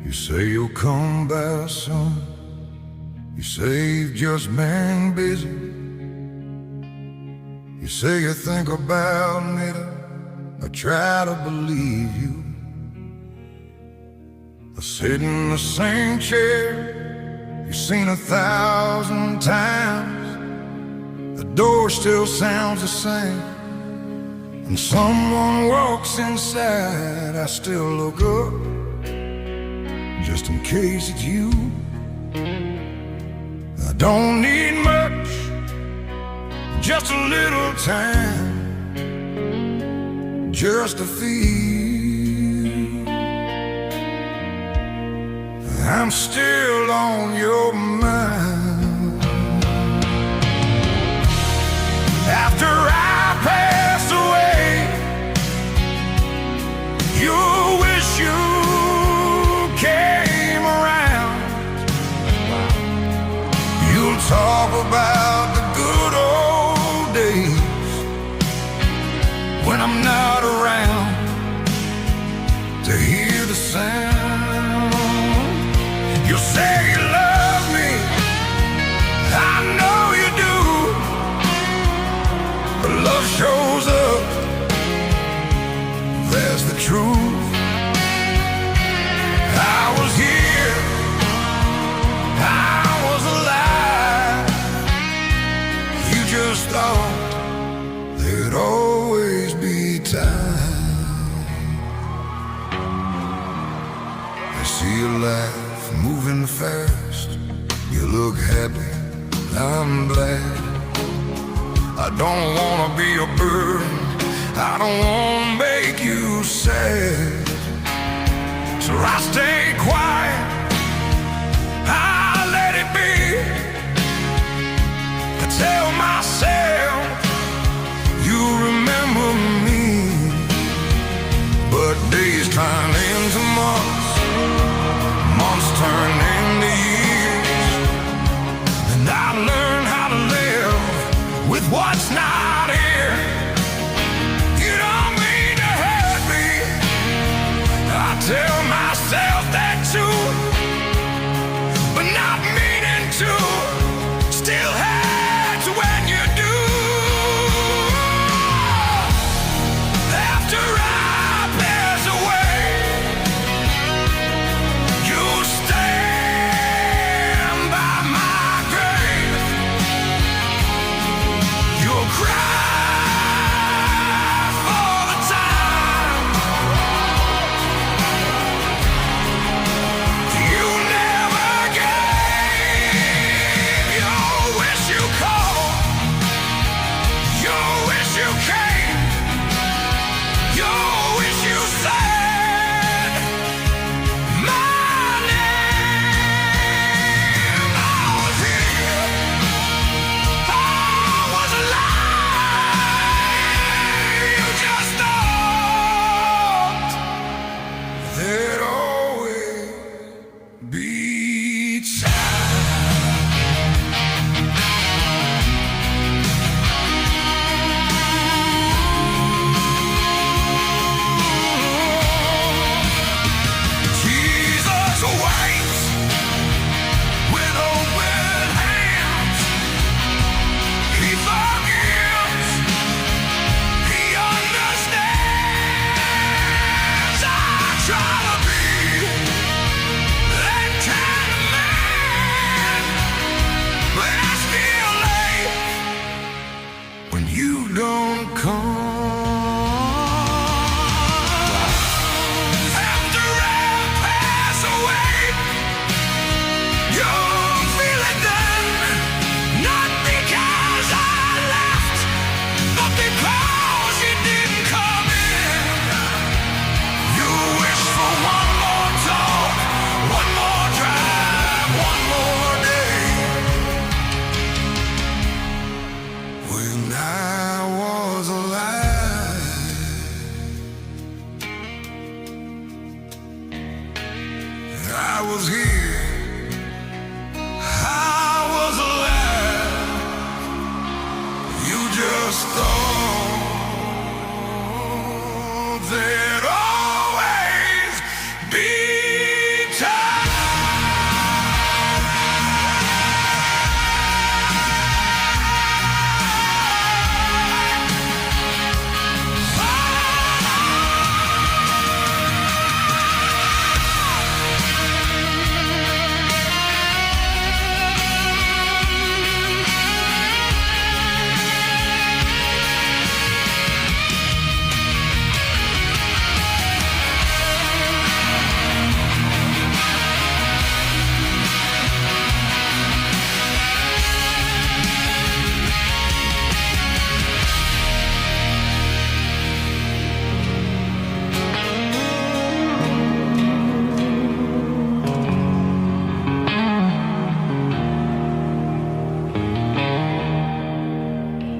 You say you'll come back soon. You say you've just been busy. You say you think about me. I try to believe you. I sit in the same chair you've seen 1,000 times. The door still sounds the same. When someone walks inside, I still look up, just in case it's you. I don't need much, just a little time, just to feel I'm still on your mind. After I pass away, you'll wish you came around. You'll talk about the good old days when I'm not around to hear the sound. You'll say you love me, I know you do, but love shows up, that's the truth. I was here, I was alive. You just thought there'd always be time. I see your life moving fast. You look happy, I'm glad. I don't wanna be a burden, I don't wanna make you sad. So I stay quiet, I let it be. I tell myself you remember me, but days turn into months, months turn into years, and I learn how to live with what's not here. You don't mean to hurt me, I tell myself that too, but stones, there'd always be time.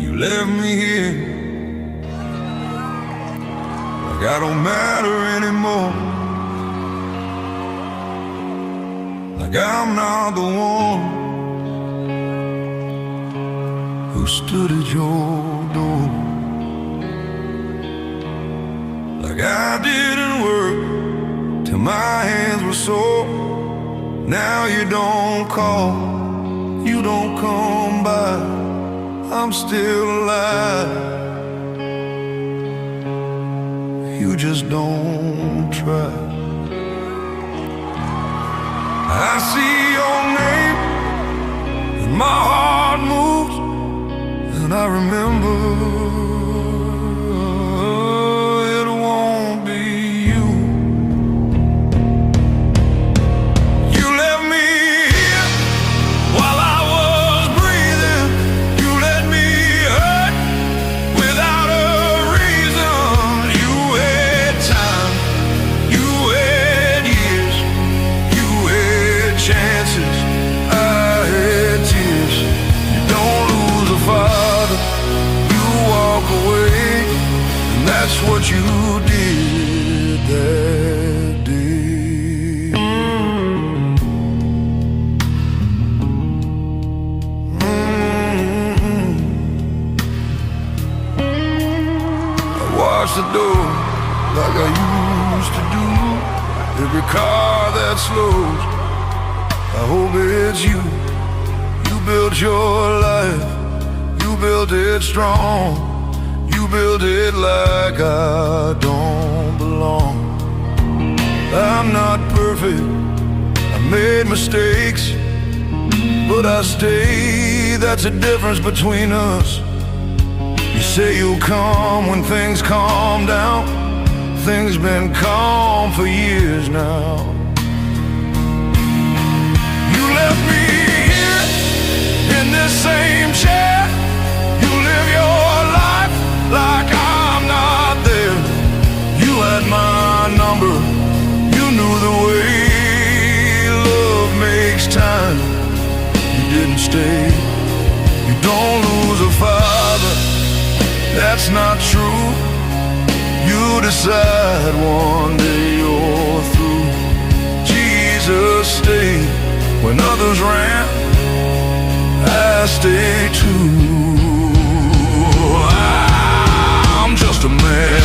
You left me here like I don't matter anymore, like I'm not the one who stood at your door, like I didn't work till my hands were sore. Now you don't call, you don't come by, I'm still alive. You just don't try. I see your name and my heart moves, and I remember it won't be you. You left me here while I was breathing. You let me hurt without a reason. You had time, you had years, you had chances, I had tears. You don't lose a father, you walk away, and that's what you did that day. I watch the door like I used to do. Every car that slows, I hope it's you. You built your life, you built it strong, you built it like I don't belong. I'm not perfect, I made mistakes, but I stay, that's the difference between us. You say you'll come when things calm down, things been calm for years now. You left me here in this same chair. You live your life like I'm not there. You had my number, you knew the way love makes time. You didn't stay, you don't lose a father, that's not true. You decide one day you're through. Jesus stayed when others ran, I stay too. I'm just a man.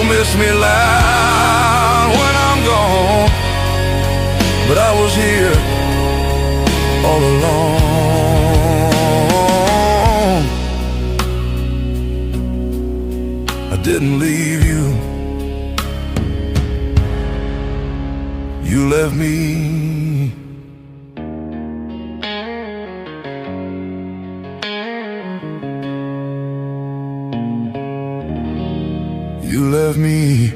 Miss me loud when I'm gone, but I was here all along. I didn't leave you, you left me. You left me.